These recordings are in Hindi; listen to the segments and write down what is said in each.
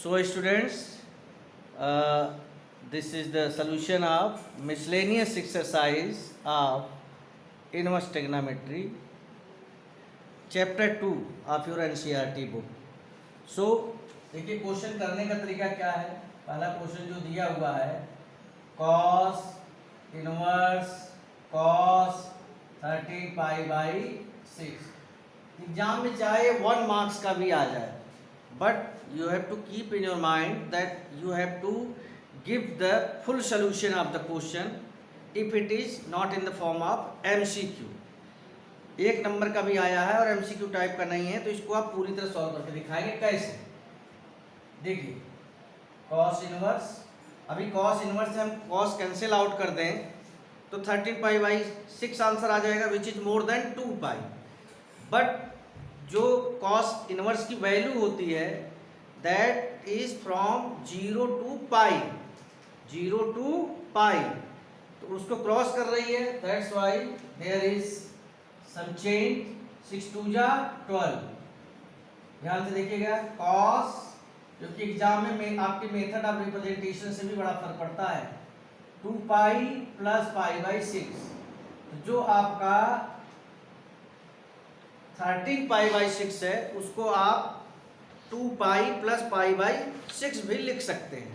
So students, this is the solution of miscellaneous exercise of inverse trigonometry, chapter 2 of your NCERT book. So देखिए क्वेश्चन करने का तरीका क्या है। पहला क्वेश्चन जो दिया हुआ है cos inverse cos 13 pi by 6। Exam में चाहे 1 मार्क्स का भी आ जाए, but you have to keep in your mind that you have to give the full solution of the question if it is not in the form of MCQ। 1 number का भी आया है और MCQ टाइप का नहीं है, तो इसको आप पूरी तरह सॉल्व करके दिखाएंगे। कैसे? देखिए cos इनवर्स, अभी cos इनवर्स से हम cos कैंसिल आउट कर दें तो 13 पाई बाई 6 आंसर आ जाएगा, which is more than 2 pi. But जो cos इनवर्स की वैल्यू होती है that is from 0 to pi, 0 to pi, तो उसको क्रॉस कर रही है, that's why there is some change. 6 2 जा 12। ध्यान से देखिएगा cos, क्योंकि एग्जाम में आपके मेथड ऑफ रिप्रेजेंटेशन से भी बड़ा फर्क पड़ता है। 2 पाई प्लस पाई बाई 6, तो जो आपका 13 पाई बाई 6 है उसको आप 2 पाई प्लस पाई बाई 6 भी लिख सकते हैं,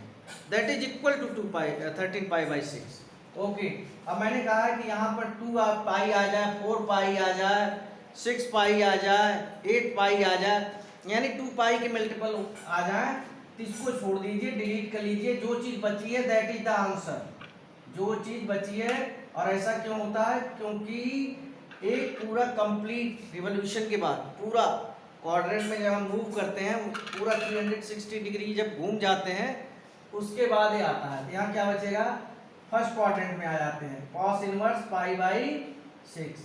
that is equal to 2 pi 13 pi by 6। ओके, अब मैंने कहा है कि यहाँ पर 2 पाई आ जाए, 4 पाई आ जाए, 6 पाई आ जाए, 8 पाई आ जाए, यानी 2 पाई के मल्टीपल आ जाए, तो इसको छोड़ दीजिए, डिलीट कर लीजिए। जो चीज़ बची है दैट इज द आंसर, जो चीज़ बची है। और ऐसा क्यों होता है? क्योंकि एक पूरा कंप्लीट रिवॉल्यूशन के बाद, पूरा क्वाड्रेंट में जब हम मूव करते हैं, पूरा 360 डिग्री जब घूम जाते हैं उसके बाद ये आता है। यहाँ क्या बचेगा? फर्स्ट क्वाड्रेंट में आ जाते हैं, cos इनवर्स पाई बाई 6।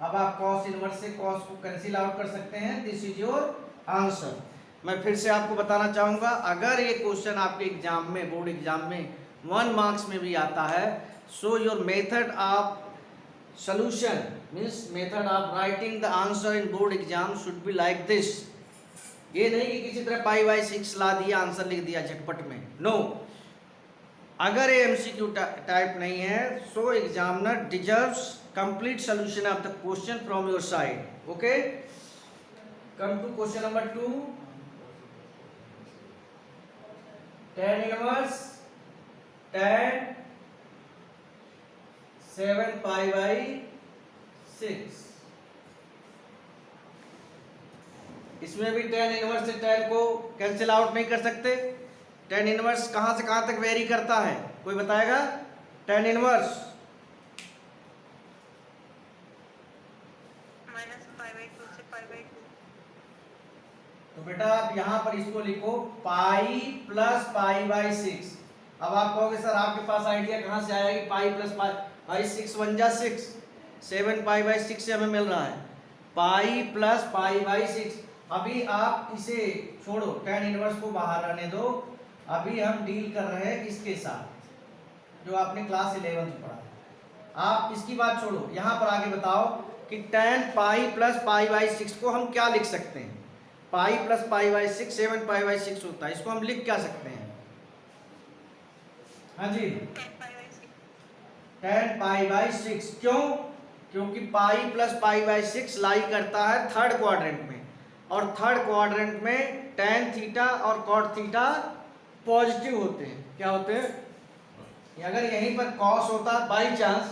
अब आप cos इनवर्स से cos को कैंसिल आउट कर सकते हैं, दिस इज योर आंसर। मैं फिर से आपको बताना चाहूँगा, अगर ये क्वेश्चन आपके एग्जाम में, बोर्ड एग्जाम में 1 मार्क्स में भी आता है, so your method of solution means method of writing the answer in board exam should be like this। ये नहीं कि किसी तरह पाई बाई 6 ला दिया, आंसर लिख दिया झटपट में, नो। अगर ये MCQ टाइप नहीं है, so examiner deserves complete solution of the question from your side. Okay, come to question number 2। tan inverse tan 7 pi by 6। इसमें भी tan इनवर्स से tan को कैंसिल आउट नहीं कर सकते। tan इनवर्स कहां से कहां तक वेरी करता है, कोई बताएगा? tan इनवर्स -π/2 से π/2। तो बेटा आप यहां पर इसको लिखो पाई प्लस पाई बाई 6। अब आप कहोगे सर आपके पास आइडिया कहां से आया कि पाई प्लस पाई बाई 6 1 जा 6, 7 पाई बाई 6 से हमें मिल रहा है पाई प्लस पाई बाई 6। अभी आप इसे छोड़ो, tan इनवर्स को बाहर रहने दो। अभी हम डील कर रहे हैं इसके साथ जो आपने क्लास 11 में पढ़ा। आप इसकी बात छोड़ो, यहाँ पर आगे बताओ कि tan pi plus pi by 6 को हम क्या लिख सकते हैं। Pi plus pi by 6 7 pi by 6 होता है, इसको हम लिख क्या सकते हैं? हाँ जी, tan पाई बाई 6। क्यों? क्योंकि पाई प्लस पाई बाई 6 लाई करता है थर्ड क्वाड्रेंट में, और थर्ड क्वाड्रेंट में tan थीटा और cot थीटा पॉजिटिव होते हैं। क्या होते हैं? अगर यहीं पर cos होता बाई चांस,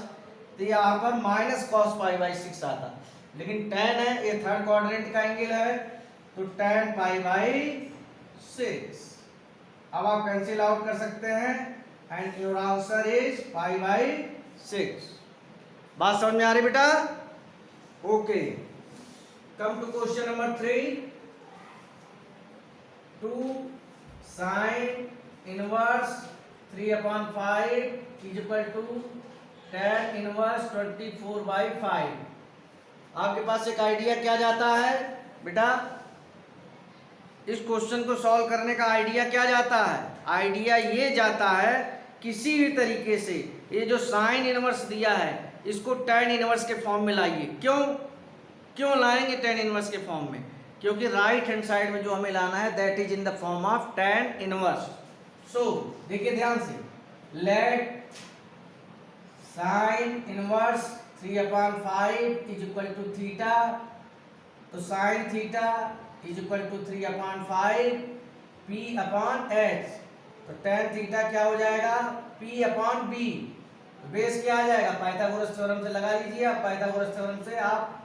तो यहाँ पर माइनस cos पाई बाई 6 आता, लेकिन tan है, ये थर्ड क्वाड्रेंट का एंगल है, तो tan पाई बाई 6। अब आप कैंसिल आउट कर सकते हैं and your answer is pi by 6। बात समझ में आ रही बेटा? Okay, come to question number 3। 2 sin inverse 3/5 is equal to tan inverse 24/5। आपके पास एक आइडिया क्या जाता है बेटा? इस क्वेश्चन को सॉल्व करने का आइडिया क्या जाता है? आइडिया ये जाता है किसी भी तरीके से ये जो साइन इनवर्स दिया है इसको tan इनवर्स के फॉर्म में लाइए। क्यों लाएंगे tan इनवर्स के फॉर्म में? क्योंकि राइट हैंड साइड में जो हमें लाना है that is in the form of tan inverse. So देखिए ध्यान से, let sine inverse 3/5 is equal to theta, तो sine theta is equal to 3/5 p/h, तो tan थीटा क्या हो जाएगा p/b। तो बेस क्या आ जाएगा, पाइथागोरस थ्योरम से लगा लीजिए आप, पाइथागोरस थ्योरम से आप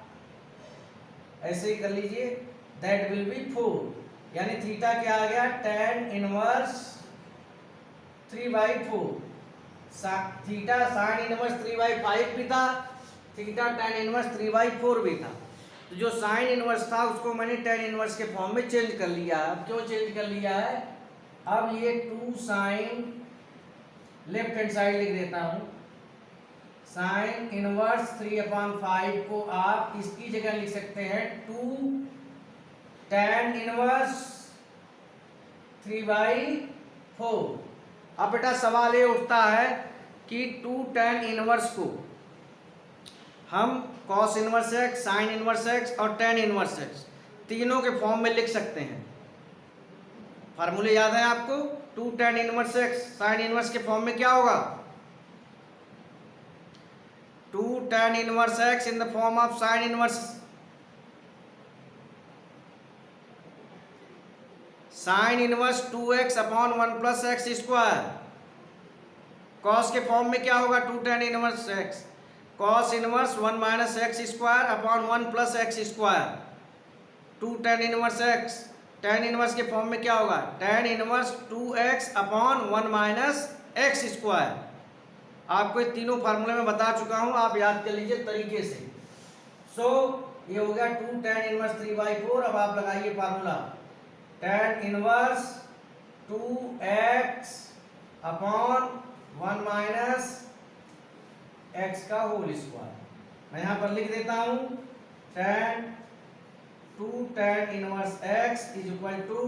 ऐसे ही कर लीजिए, दैट विल बी 4, यानी थीटा क्या आ गया tan inverse 3/4। Theta sine inverse 3/5 भी था, थीटा tan इनवर्स 3/4 भी था। तो जो साइन इनवर्स था उसको मैंने tan इनवर्स के फॉर्म में चेंज कर लिया है। अब क्यों चेंज कर लिया है, अब ये 2 साइन, लेफ्ट हैंड साइड लिख देता हूं, साइन इनवर्स 3/5 को आप इसकी जगह लिख सकते हैं 2 tan इनवर्स 3/4। अब बेटा सवाल ये उठता है कि 2 tan इनवर्स को हम cos inverse x, sin inverse x और tan इनवर्स x तीनों के फॉर्म में लिख सकते हैं। फार्मूले याद है आपको, 2 tan inverse x sin inverse के फॉर्म में क्या होगा, 2 tan inverse x in the form of sin inverse, sin inverse 2x upon 1 plus x square. cos के फॉर्म में क्या होगा 2 tan inverse x, cos inverse 1 minus x square upon 1 plus x square. 2 tan inverse x, tan inverse के फॉर्म में क्या होगा tan inverse 2x upon 1 minus x square. आपको ये तीनों फार्मूले में बता चुका हूं, आप याद कर लीजिए तरीके से। सो ये हो गया 2 tan इनवर्स 3/4। अब आप लगाइए formula, tan inverse 2x upon 1 minus x का होल स्क्वायर। मैं यहां पर लिख देता हूं tan 2 tan inverse x is equal to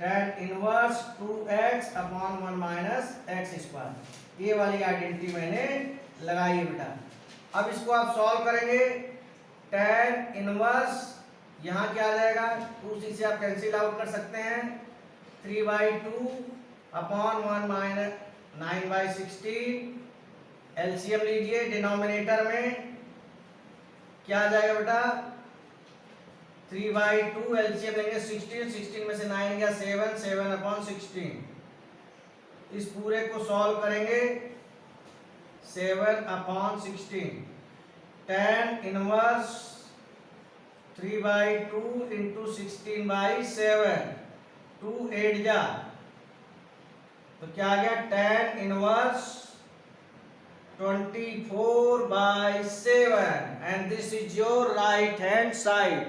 tan inverse 2x upon 1 minus x square. ये वाली आइडेंटिटी मैंने लगाई है बेटा। अब इसको आप सॉल्व करेंगे, tan इनवर्स यहाँ क्या आ जाएगा, 2c से आप कैंसिल आउट कर सकते हैं, 3/2 अपॉन 1 माइनस 9/16। एलसीएम लीजिए, डिनोमिनेटर में क्या आ जाएगा बेटा 3/2, एलसीएम लेंगे 16, 16 में से 9 गया 7, 7/16। इस पूरे को सॉल्व करेंगे, 7/16 tan इनवर्स 3/2 इंटू 16/7, 2 8 जा, तो क्या आ गया tan inverse 24/7 and this is your right hand side,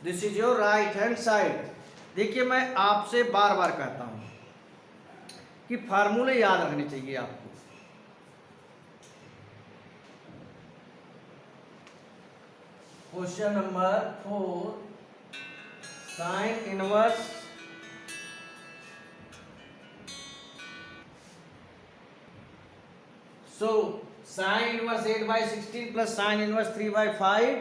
this is your right hand side. देखिए मैं आपसे बार बार कहता हूं कि फार्मूले याद रखने चाहिए आपको। Question number 4, sine inverse So sin inverse 8/16 plus sin inverse 3/5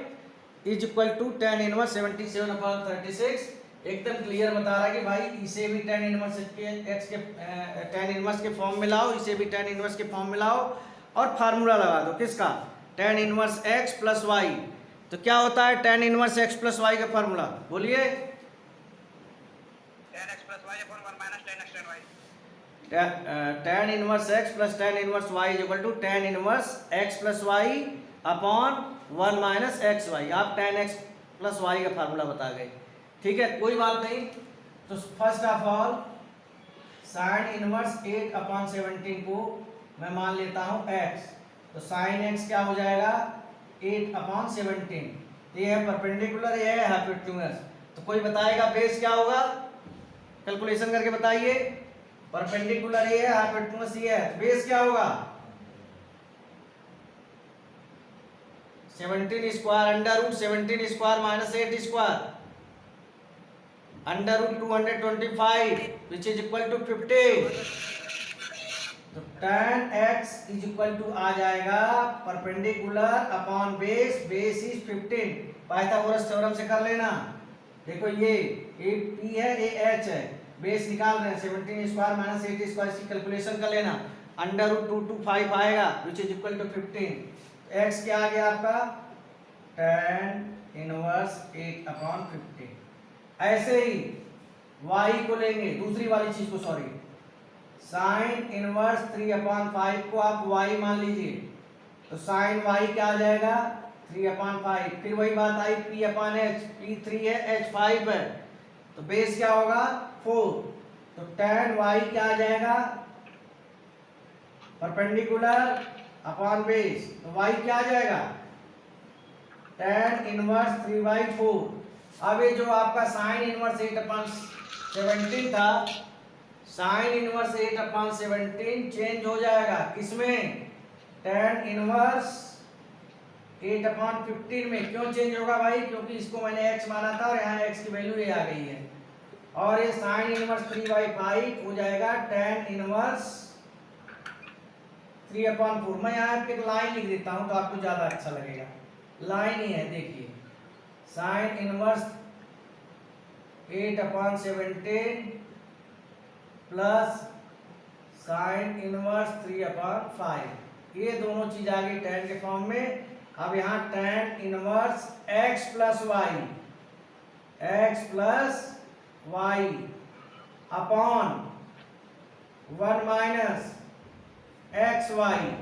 is equal to tan inverse 77/36। एकदम क्लियर बता रहा है कि भाई इसे भी tan इनवर्स के x के tan इनवर्स के फॉर्म में लाओ, इसे भी tan इनवर्स के फॉर्म में लाओ और फार्मूला लगा दो किसका, tan inverse x plus y। तो क्या होता है tan inverse x plus y का फार्मूला, बोलिए। tan x plus y upon 1 minus tan x tan y। tan inverse x plus tan inverse y is equal to tan inverse x plus y upon 1 minus x y. आप tan x प्लस y का फार्मूला बता गए, ठीक है, कोई बात नहीं। तो first of all sine inverse 8/17 को मैं मान लेता हूं x, तो साइन x क्या हो जाएगा 8/17। ये है परपेंडिकुलर, ये है हाइपोटेन्यूज। तो कोई बताएगा बेस क्या होगा, कैलकुलेशन करके बताइए। परपेंडिकुलर ये है, हाइपोटेन्यूज ये है, बेस क्या होगा 17 square under root 17 square minus 8 square under root 225 which is equal to 50। तो tan x is equal to आ जाएगा perpendicular upon base, base is 15। Pythagoras theorem से कर लेना, देखो ये पी है, ये एच है, बेस निकाल रहे हैं 17 स्क्वायर माइनस 8 स्क्वायर, इसकी कैलकुलेशन कर लेना। अंडर रूट 225 आएगा which is equal to 15। X क्या आ गया आपका tan इनवर्स 8/15। ऐसे ही y को लेंगे, दूसरी वाली चीज को, सॉरी, साइन इनवर्स 3/5 को आप y मान लीजिए, तो साइन y क्या आ जाएगा 3/5। फिर वही बात आई p/h, p3 है h5 है, तो बेस क्या होगा 4, तो tan y क्या आ जाएगा परपेंडिकुलर अपॉन बेस, तो y क्या आ जाएगा tan इनवर्स 3/4। अब ये जो आपका साइन इनवर्स 8/17 था, साइन इनवर्स 8/17 चेंज हो जाएगा किसमें, tan इनवर्स 8/15 में। क्यों चेंज होगा भाई, क्योंकि इसको मैंने x माना था और यहाँ x की वैल्यू ये आ गई है, और ये साइन इनवर्स 3/5 हो जाएगा tan इनवर्स 3/4। मैं यहाँ पे एक लाइन लिख देता हूँ तो आपको ज्यादा अच्छा लगेगा, लाइन ही है, देखिए sign inverse 8/17 plus sign inverse 3/5, ये दोनों चीज आ गई tan के फॉर्म में। अब यहाँ tan inverse x plus y upon 1 minus x y,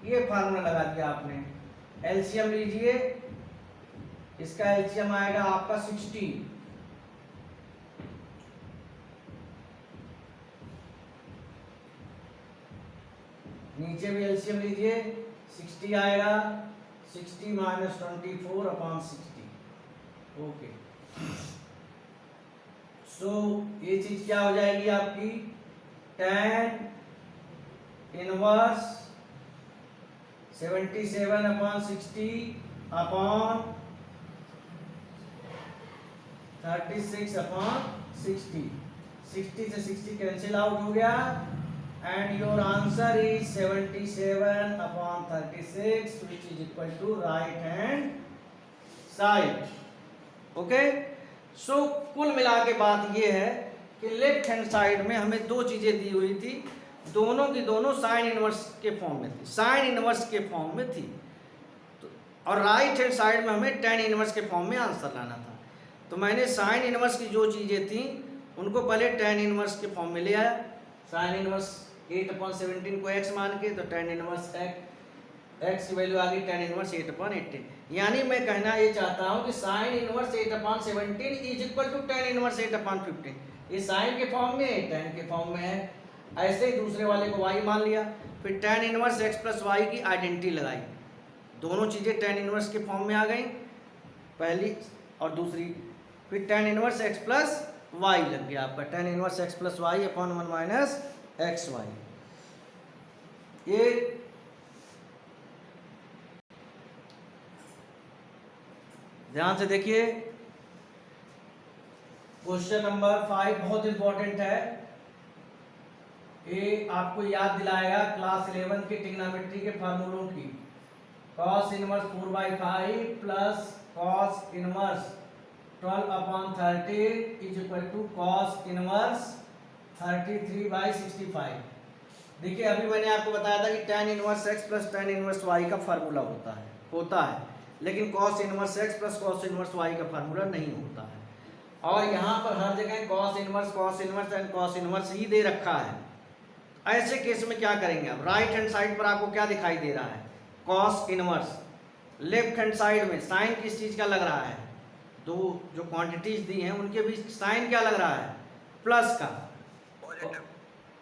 ये फार्मूला लगा दिया आपने। एलसीएम लीजिए, इसका एलसीएम आएगा आपका 60, नीचे भी एलसीएम लीजिए, 60 आएगा, 60 माइनस 24/60। ओके, सो ये चीज क्या हो जाएगी आपकी tan इनवर्स 77/60 अपॉन 36/60। 60 से 60 कैंसिल आउट हो गया and your answer is 77/36 which is equal to right hand side। Okay, so कुल मिला के बात ये है कि लेफ्ट हैंड साइड में हमें दो चीजें दी हुई थी, दोनों की दोनों साइन इनवर्स के फॉर्म में थी, साइन इनवर्स के फॉर्म में थी, तो और राइट हैंड साइड में हमें tan इनवर्स के फॉर्म में आंसर लाना था। तो मैंने साइन इनवर्स की जो चीज़ें थी उनको पहले tan इनवर्स के फॉर्म में ले आया। साइन इनवर्स 8/17 को x मान के, तो tan इनवर्स x की वैल्यू आ गई tan इनवर्स 8/18। यानी मैं कहना ये चाहता हूँ कि sine inverse 8/17 is equal to tan inverse 8/15। ये साइन के फॉर्म में है, tan के फॉर्म में है। ऐसे ही दूसरे वाले को y मान लिया, फिर tan inverse x plus y की आइडेंटिटी लगाई, दोनों चीज़ें tan इनवर्स के फॉर्म में आ गई, पहली और दूसरी। फिर tan inverse x plus y लग गया आपका, tan inverse x plus y upon 1 minus x y. ये ध्यान से देखिए, क्वेश्चन नंबर 5 बहुत इंपॉर्टेंट है। ये आपको याद दिलाएगा क्लास 11 के ट्रिग्नोमेट्री के फार्मूलों की। cos inverse 4/5 plus cos inverse 12/30 is equal to cos inverse 33/65। देखिए अभी मैंने आपको बताया था कि tan inverse x plus tan inverse y का फार्मूला होता है, लेकिन cos inverse x plus cos inverse y का फार्मूला नहीं होता है। और यहाँ पर हर जगह cos inverse and cos inverse ही दे रखा है। ऐसे केस में क्या करेंगे आप, राइट हैंड साइड पर आपको क्या दिखाई दे रहा है cos inverse, left hand side में साइन किस चीज़ का लग रहा है, दो जो क्वांटिटीज दी हैं उनके बीच साइन क्या लग रहा है, प्लस का।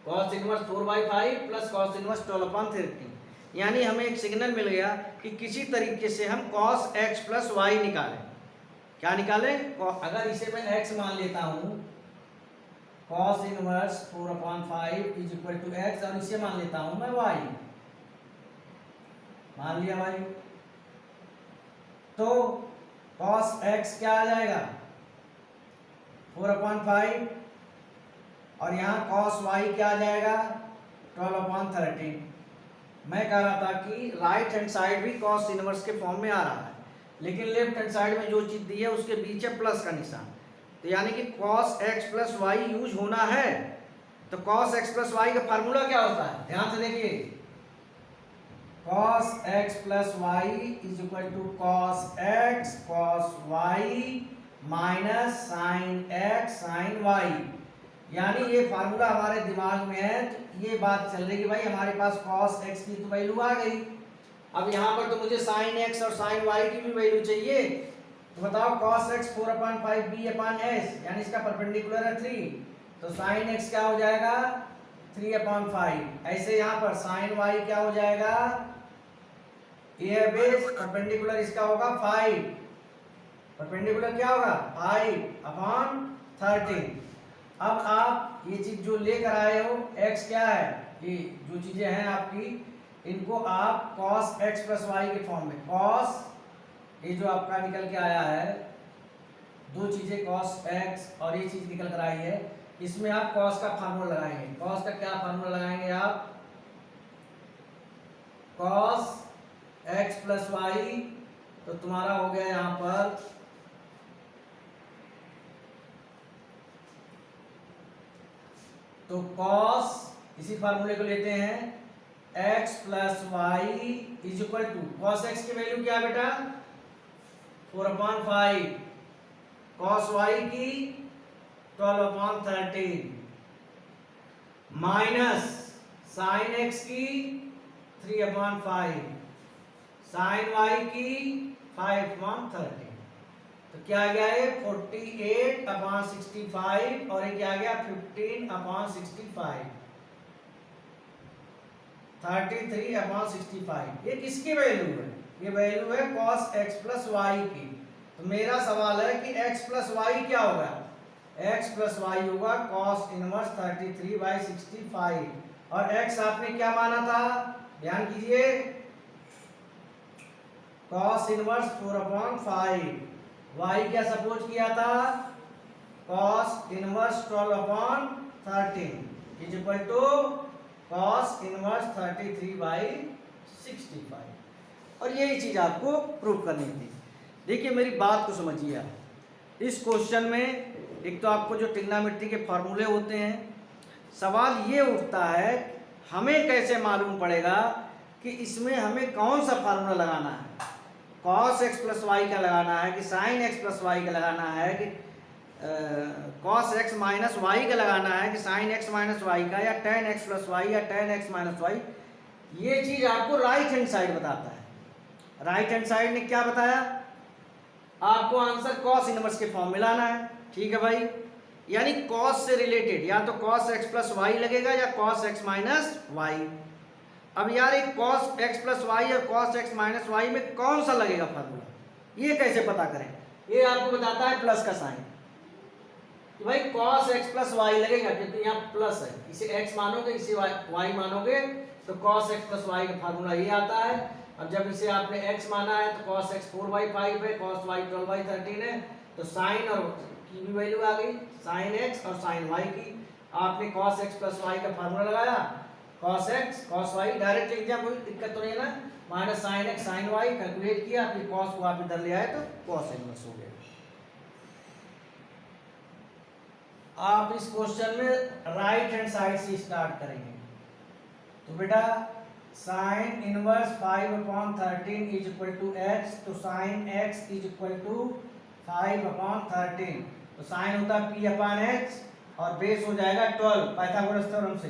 cos inverse 4/5 plus cos inverse 12/13, यानी हमें एक सिग्नल मिल गया कि किसी तरीके से हम cos x प्लस वाई निकालें। क्या निकालें, अगर इसे मैं x मान लेता हूँ, cos inverse 4/5 is equal to x, और इसे मान लेता हूँ मैं y, मान लिया भाई, तो cos x क्या आ जाएगा 4/5, और यहाँ cos y क्या आ जाएगा 12/13। मैं कह रहा था कि राइट हैंड साइड भी cos इनवर्स के फॉर्म में आ रहा है, लेकिन लेफ्ट हैंड साइड में जो चीज़ दी है उसके बीच है प्लस का निशान, तो यानी कि cos x plus y use होना है। तो cos x प्लस वाई का फार्मूला क्या होता है, ध्यान से देखिए, cos x plus y is equal to cos x cos y minus sine x sine y। यानी ये फार्मूला हमारे दिमाग में है, तो ये बात चल रही है कि भाई हमारे पास cos x की तो वैल्यू आ गई, अब यहाँ पर तो मुझे sin x और sin y की भी वैल्यू चाहिए। तो बताओ cos x 4/5 b/s, यानी इसका परपेंडिकुलर है 3, तो sin x क्या हो जाएगा 3/5। ऐसे यहाँ पर sin y क्या हो जाएगा, ये है बेस, परपेंडिकुलर इसका होगा 5, परपेंडिकुलर क्या होगा 5/13। अब आप ये चीज जो लेकर आए हो x क्या है, ये जो चीजें हैं आपकी, इनको आप cos x प्लस वाई के फॉर्म में, cos ये जो आपका निकल के आया है, दो चीजें cos x और ये चीज निकल कर आई है, इसमें आप cos का फार्मूला लगाएंगे। cos का क्या फार्मूला लगाएंगे आप, cos x प्लस वाई, तो तुम्हारा हो गया यहां पर तो cos, इसी फार्मूले को लेते हैं, x plus y is equal to, cos x की वैल्यू क्या है बेटा 4/5, cos y की 12/13 माइनस sin x की 3/5, sin y की 5/13। तो क्या आ गया है 48/65 और ये क्या आ गया 15/65, 33/65। ये किसकी वैल्यू है, ये वैल्यू है cos x प्लस वाई की। तो मेरा सवाल है कि x प्लस वाई क्या होगा, x प्लस वाई होगा cos इनवर्स 33/65, और x आपने क्या माना था, ध्यान कीजिए, cos इनवर्स 4/5, y क्या सपोज किया था cos inverse 12/13 is equal to cos inverse 33/65, और यही चीज आपको प्रूव करनी थी। देखिए मेरी बात को समझिए आप, इस क्वेश्चन में एक तो आपको जो ट्रिग्नोमेट्री के फॉर्मूले होते हैं, सवाल ये उठता है हमें कैसे मालूम पड़ेगा कि इसमें हमें कौन सा फार्मूला लगाना है, cos x प्लस वाई का लगाना है कि sin x प्लस वाई का लगाना है कि cos x माइनस वाई का लगाना है कि sin x माइनस वाई का, या tan x प्लस वाई या tan x माइनस वाई। ये चीज आपको राइट हैंड साइड बताता है। राइट हैंड साइड ने क्या बताया, आपको आंसर cos इनवर्स के फॉर्म में लाना है, ठीक है भाई, यानी cos से रिलेटेड या तो cos x प्लस वाई लगेगा या cos x माइनस वाई। अब यार एक cos x प्लस वाई और cos x माइनस वाई में कौन सा लगेगा फार्मूला, ये कैसे पता करें, ये आपको बताता है प्लस का साइन, कि भाई cos x प्लस वाई लगेगा क्योंकि यहाँ प्लस है, इसे x मानोगे इसे y मानोगे, तो cos x प्लस वाई का फार्मूला ये आता है। अब जब इसे आपने x माना है तो cos x 4/5 है, cos y 12/13 है, तो साइन और की भी वैल्यू आ गई, sin x और sin y की। आपने cos x प्लस वाई का फार्मूला लगाया, cos x cos y direct लिख दिया, कोई दिक्कत तो नहीं है ना, minus sin x sin y calculate किया, फिर cos को आप इधर ले आए तो cos इनवर्स हो गया। आप इस क्वेश्चन में राइट हैंड साइड से स्टार्ट करेंगे, तो बेटा sin inverse 5/13 is equal to x, तो sin x is equal to 5/13, तो sin होता है p/h और बेस हो जाएगा 12 पाइथागोरस थ्योरम से,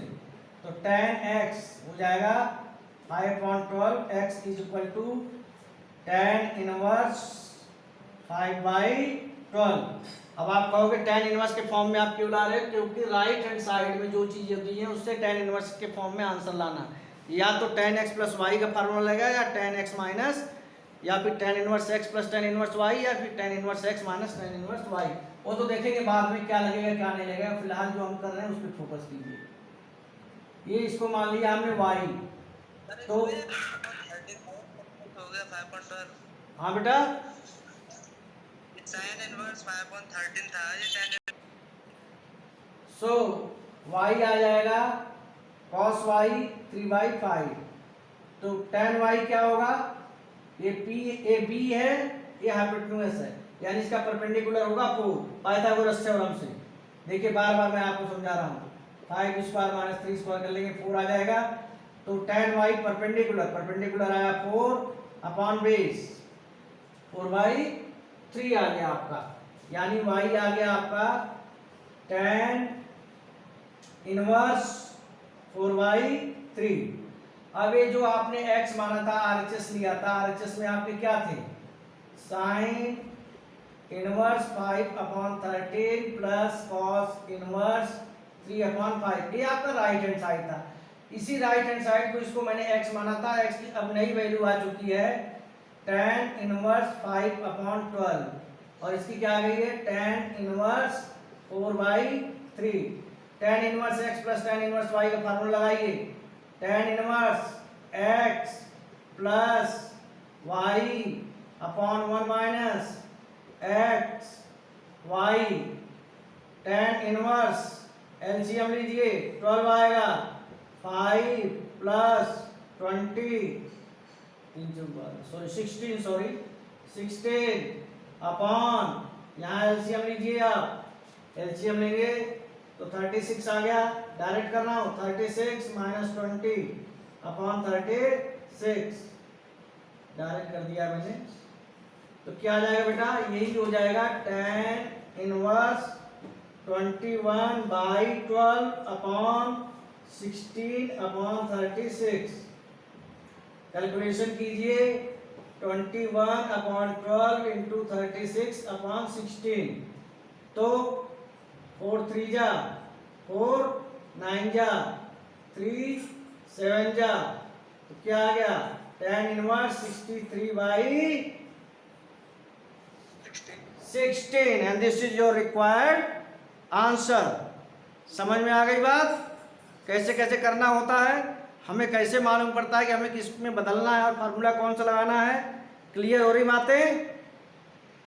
तो tan x हो जाएगा 5/12, x is equal to tan inverse 5/12। अब आप कहोगे tan इनवर्स के फॉर्म में आप क्यों ला रहे हो, क्योंकि राइट हैंड साइड में जो चीजें दी हैं उससे tan इनवर्स के फॉर्म में आंसर लाना, या तो tan x प्लस वाई का फार्मूला लगेगा, या tan x माइनस, या फिर tan inverse x plus tan inverse y, या फिर tan inverse x minus tan inverse y। वो तो देखेंगे बाद में क्या लगेगा क्या नहीं लगेगा, फिलहाल जो हम कर रहे हैं उस पर फोकस कीजिए। ये इसको मान लिया हमने y, तो हाँ बेटा sin इनवर्स 5/13 था, ये tan सो y आ जाएगा cos y 3/5, तो tan y क्या होगा, ये p a b है ये हाइपोटेन्यूज है, यानी इसका परपेंडिकुलर होगा 4 पाइथागोरस थ्योरम से। देखिए बार बार मैं आपको समझा रहा हूँ, 5 स्क्वायर माइनस 3 स्क्वायर कर लेंगे 4 आ जाएगा, तो tan y परपेंडिकुलर आया 4 अपॉन बेस 4/3 आ गया आपका, यानी y आ गया आपका tan इनवर्स 4/3। अब ये जो आपने x माना था, RHS लिया था, RHS में आपके क्या थे, sine inverse 5/13 plus cos inverse 3/5, ये आपका राइट हैंड साइड था। इसी राइट हैंड साइड को इसको मैंने x माना था, x की अब नई वैल्यू आ चुकी है tan इनवर्स 5/12, और इसकी क्या आ गई है tan inverse 4/3। tan inverse x plus tan inverse y का फार्मूला लगाइए, tan inverse x plus y upon 1 minus x y, tan inverse LCM लीजिए 12 आएगा, 5 प्लस 20 16 अपॉन, यहाँ एलसीएम लीजिए आप, एलसीएम लेंगे तो 36 आ गया, डायरेक्ट करना हो 36 माइनस 20 अपॉन 36, डायरेक्ट कर दिया मैंने, तो क्या आ जाएगा बेटा, यही हो जाएगा tan इनवर्स 21/12 अपॉन 16/36। कैलकुलेशन कीजिए, 21/12 इंटू 36/16, तो 4 3 जा 4, 9 जा 3, 7 जा, तो क्या आ गया tan inverse 63/16, and this is your required answer. समझ में आ गई बात, कैसे कैसे करना होता है, हमें कैसे मालूम पड़ता है कि हमें किस में बदलना है और फार्मूला कौन सा लगाना है। क्लियर हो रही बातें?